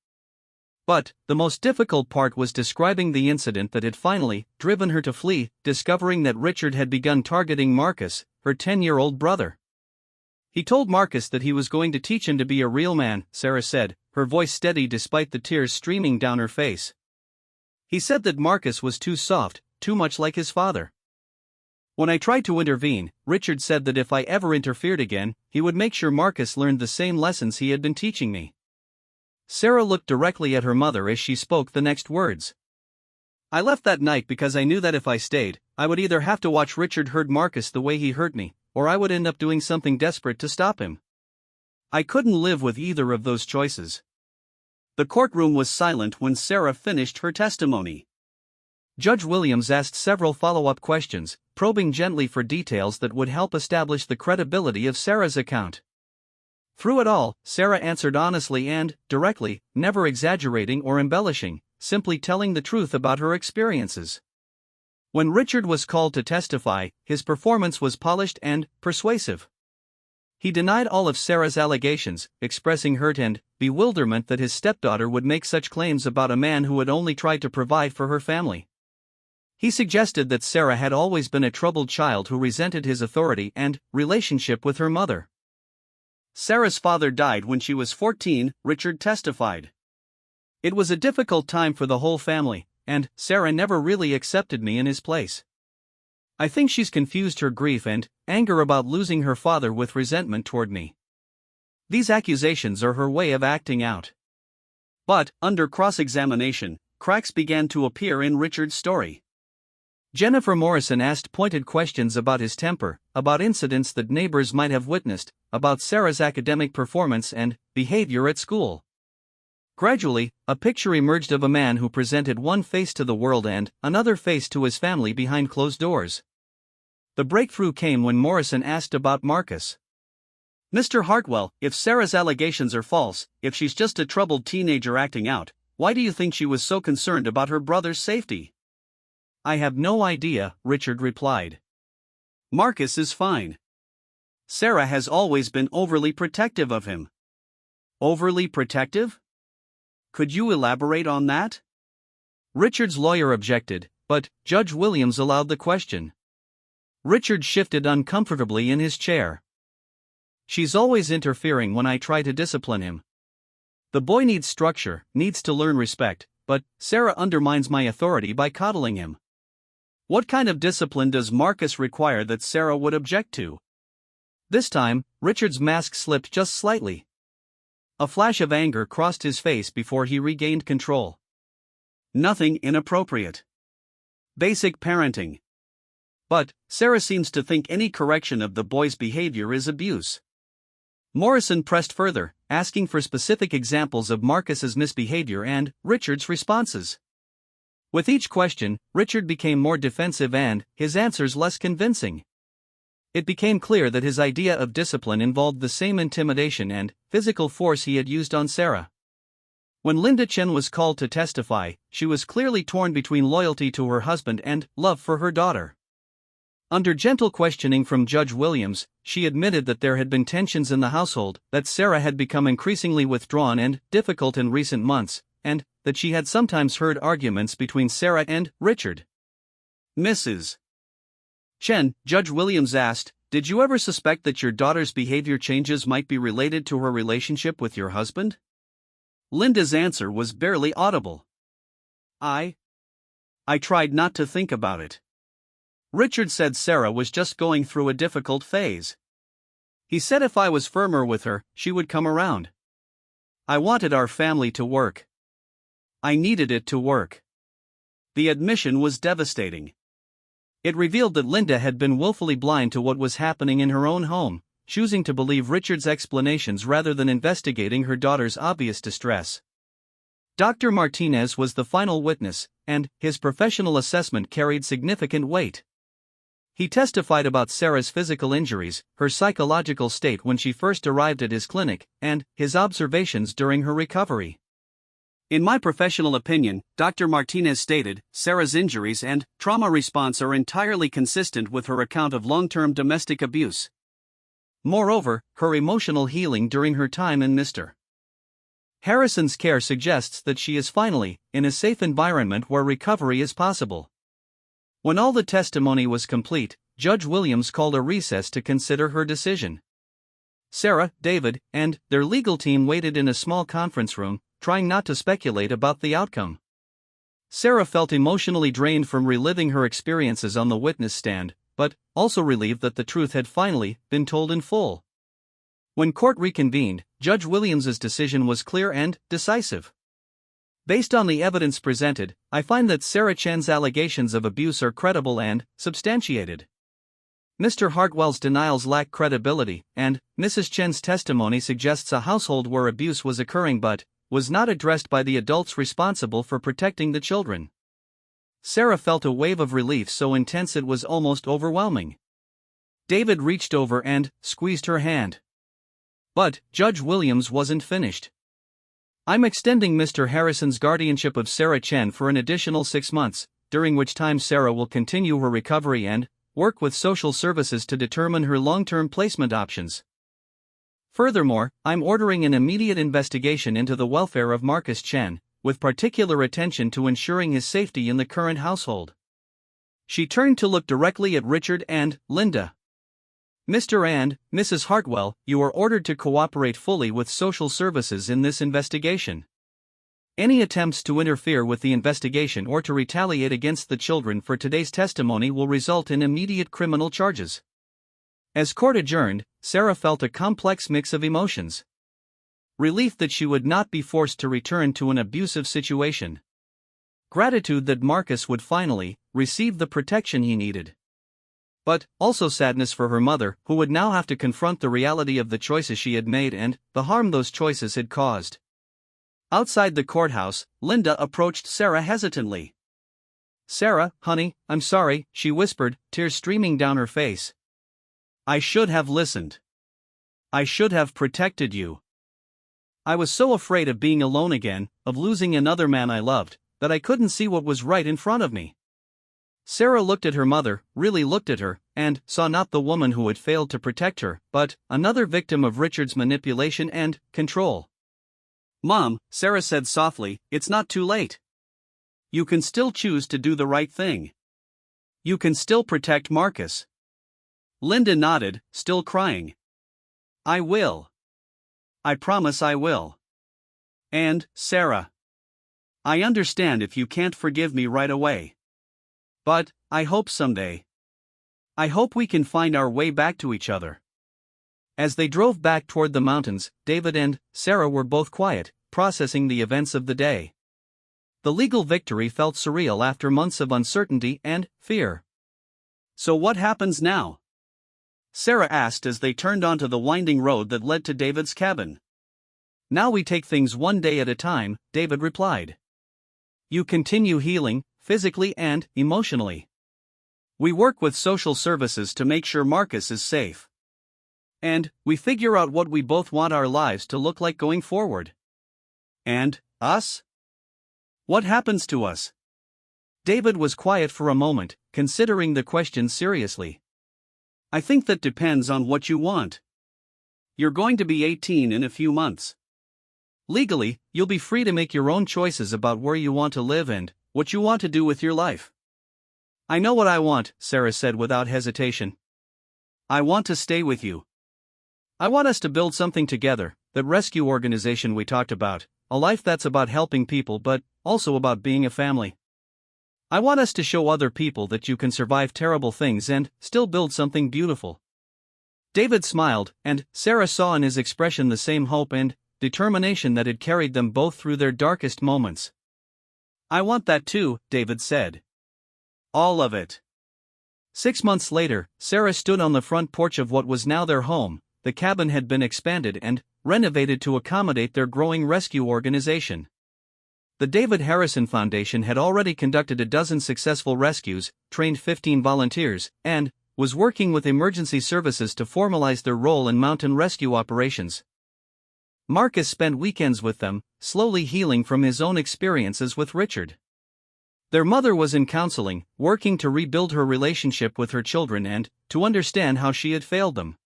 But the most difficult part was describing the incident that had finally driven her to flee, discovering that Richard had begun targeting Marcus, her 10-year-old brother. He told Marcus that he was going to teach him to be a real man, Sarah said, her voice steady despite the tears streaming down her face. He said that Marcus was too soft, too much like his father. When I tried to intervene, Richard said that if I ever interfered again, he would make sure Marcus learned the same lessons he had been teaching me. Sarah looked directly at her mother as she spoke the next words. I left that night because I knew that if I stayed, I would either have to watch Richard hurt Marcus the way he hurt me, or I would end up doing something desperate to stop him. I couldn't live with either of those choices. The courtroom was silent when Sarah finished her testimony. Judge Williams asked several follow-up questions, probing gently for details that would help establish the credibility of Sarah's account. Through it all, Sarah answered honestly and directly, never exaggerating or embellishing, simply telling the truth about her experiences. When Richard was called to testify, his performance was polished and persuasive. He denied all of Sarah's allegations, expressing hurt and bewilderment that his stepdaughter would make such claims about a man who had only tried to provide for her family. He suggested that Sarah had always been a troubled child who resented his authority and relationship with her mother. Sarah's father died when she was 14, Richard testified. It was a difficult time for the whole family, and Sarah never really accepted me in his place. I think she's confused her grief and anger about losing her father with resentment toward me. These accusations are her way of acting out. But, under cross-examination, cracks began to appear in Richard's story. Jennifer Morrison asked pointed questions about his temper, about incidents that neighbors might have witnessed, about Sarah's academic performance and behavior at school. Gradually, a picture emerged of a man who presented one face to the world and another face to his family behind closed doors. The breakthrough came when Morrison asked about Marcus. Mr. Hartwell, if Sarah's allegations are false, if she's just a troubled teenager acting out, why do you think she was so concerned about her brother's safety? I have no idea, Richard replied. Marcus is fine. Sarah has always been overly protective of him. Overly protective? Could you elaborate on that? Richard's lawyer objected, but Judge Williams allowed the question. Richard shifted uncomfortably in his chair. She's always interfering when I try to discipline him. The boy needs structure, needs to learn respect, but Sarah undermines my authority by coddling him. What kind of discipline does Marcus require that Sarah would object to? This time, Richard's mask slipped just slightly. A flash of anger crossed his face before he regained control. Nothing inappropriate. Basic parenting. But Sarah seems to think any correction of the boy's behavior is abuse. Morrison pressed further, asking for specific examples of Marcus's misbehavior and Richard's responses. With each question, Richard became more defensive and his answers less convincing. It became clear that his idea of discipline involved the same intimidation and physical force he had used on Sarah. When Linda Chen was called to testify, she was clearly torn between loyalty to her husband and love for her daughter. Under gentle questioning from Judge Williams, she admitted that there had been tensions in the household, that Sarah had become increasingly withdrawn and difficult in recent months, and that she had sometimes heard arguments between Sarah and Richard. Mrs. Chen, Judge Williams asked, "Did you ever suspect that your daughter's behavior changes might be related to her relationship with your husband?" Linda's answer was barely audible. I tried not to think about it. Richard said Sarah was just going through a difficult phase. He said if I was firmer with her, she would come around. I wanted our family to work. I needed it to work. The admission was devastating. It revealed that Linda had been willfully blind to what was happening in her own home, choosing to believe Richard's explanations rather than investigating her daughter's obvious distress. Dr. Martinez was the final witness, and his professional assessment carried significant weight. He testified about Sarah's physical injuries, her psychological state when she first arrived at his clinic, and his observations during her recovery. In my professional opinion, Dr. Martinez stated, Sarah's injuries and trauma response are entirely consistent with her account of long-term domestic abuse. Moreover, her emotional healing during her time in Mr. Harrison's care suggests that she is finally in a safe environment where recovery is possible. When all the testimony was complete, Judge Williams called a recess to consider her decision. Sarah, David, and their legal team waited in a small conference room, trying not to speculate about the outcome. Sarah felt emotionally drained from reliving her experiences on the witness stand, but also relieved that the truth had finally been told in full. When court reconvened, Judge Williams's decision was clear and decisive. Based on the evidence presented, I find that Sarah Chen's allegations of abuse are credible and substantiated. Mr. Hartwell's denials lack credibility, and Mrs. Chen's testimony suggests a household where abuse was occurring but was not addressed by the adults responsible for protecting the children. Sarah felt a wave of relief so intense it was almost overwhelming. David reached over and squeezed her hand. But Judge Williams wasn't finished. "I'm extending Mr. Harrison's guardianship of Sarah Chen for an additional 6 months, during which time Sarah will continue her recovery and work with social services to determine her long-term placement options. Furthermore, I'm ordering an immediate investigation into the welfare of Marcus Chen, with particular attention to ensuring his safety in the current household." She turned to look directly at Richard and Linda. "Mr. and Mrs. Hartwell, you are ordered to cooperate fully with social services in this investigation. Any attempts to interfere with the investigation or to retaliate against the children for today's testimony will result in immediate criminal charges." As court adjourned, Sarah felt a complex mix of emotions. Relief that she would not be forced to return to an abusive situation. Gratitude that Marcus would finally receive the protection he needed. But also sadness for her mother, who would now have to confront the reality of the choices she had made and the harm those choices had caused. Outside the courthouse, Linda approached Sarah hesitantly. "Sarah, honey, I'm sorry," she whispered, tears streaming down her face. "I should have listened. I should have protected you. I was so afraid of being alone again, of losing another man I loved, that I couldn't see what was right in front of me." Sarah looked at her mother, really looked at her, and saw not the woman who had failed to protect her, but another victim of Richard's manipulation and control. "Mom," Sarah said softly, "it's not too late. You can still choose to do the right thing. You can still protect Marcus." Linda nodded, still crying. "I will. I promise I will." And, Sarah, I understand if you can't forgive me right away. But, I hope someday. I hope we can find our way back to each other. As they drove back toward the mountains, David and Sarah were both quiet, processing the events of the day. The legal victory felt surreal after months of uncertainty and fear. So what happens now? Sarah asked as they turned onto the winding road that led to David's cabin. Now we take things one day at a time, David replied. You continue healing, physically and emotionally. We work with social services to make sure Marcus is safe. And we figure out what we both want our lives to look like going forward. And us? What happens to us? David was quiet for a moment, considering the question seriously. I think that depends on what you want. You're going to be 18 in a few months. Legally, you'll be free to make your own choices about where you want to live and what you want to do with your life. I know what I want, Sarah said without hesitation. I want to stay with you. I want us to build something together, that rescue organization we talked about, a life that's about helping people but also about being a family. I want us to show other people that you can survive terrible things and still build something beautiful. David smiled, and Sarah saw in his expression the same hope and determination that had carried them both through their darkest moments. I want that too, David said. All of it. 6 months later, Sarah stood on the front porch of what was now their home. The cabin had been expanded and renovated to accommodate their growing rescue organization. The David Harrison Foundation had already conducted a dozen successful rescues, trained 15 volunteers, and was working with emergency services to formalize their role in mountain rescue operations. Marcus spent weekends with them, slowly healing from his own experiences with Richard. Their mother was in counseling, working to rebuild her relationship with her children and to understand how she had failed them.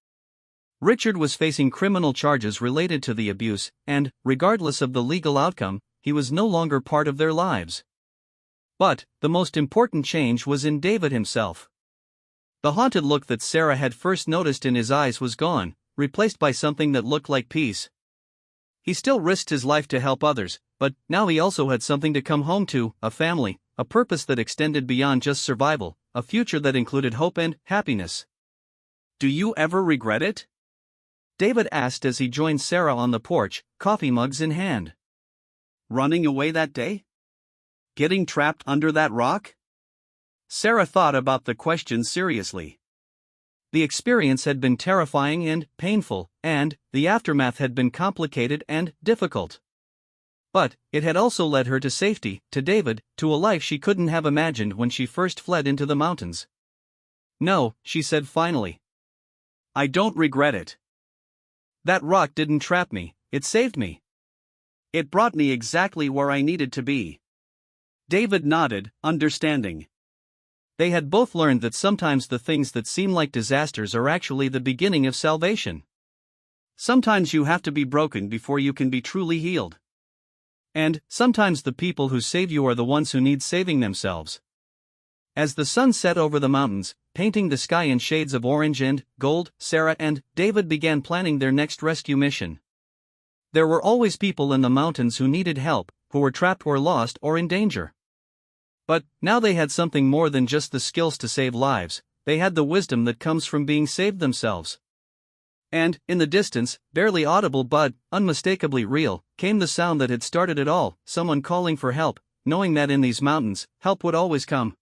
Richard was facing criminal charges related to the abuse, and, regardless of the legal outcome, he was no longer part of their lives. But the most important change was in David himself. The haunted look that Sarah had first noticed in his eyes was gone, replaced by something that looked like peace. He still risked his life to help others, but now he also had something to come home to, a family, a purpose that extended beyond just survival, a future that included hope and happiness. Do you ever regret it? David asked as he joined Sarah on the porch, coffee mugs in hand. Running away that day? Getting trapped under that rock? Sarah thought about the question seriously. The experience had been terrifying and painful, and the aftermath had been complicated and difficult. But it had also led her to safety, to David, to a life she couldn't have imagined when she first fled into the mountains. No, she said finally. I don't regret it. That rock didn't trap me, it saved me. It brought me exactly where I needed to be. David nodded, understanding. They had both learned that sometimes the things that seem like disasters are actually the beginning of salvation. Sometimes you have to be broken before you can be truly healed. And sometimes the people who save you are the ones who need saving themselves. As the sun set over the mountains, painting the sky in shades of orange and gold, Sarah and David began planning their next rescue mission. There were always people in the mountains who needed help, who were trapped or lost or in danger. But now they had something more than just the skills to save lives, they had the wisdom that comes from being saved themselves. And, in the distance, barely audible but unmistakably real, came the sound that had started it all, someone calling for help, knowing that in these mountains, help would always come.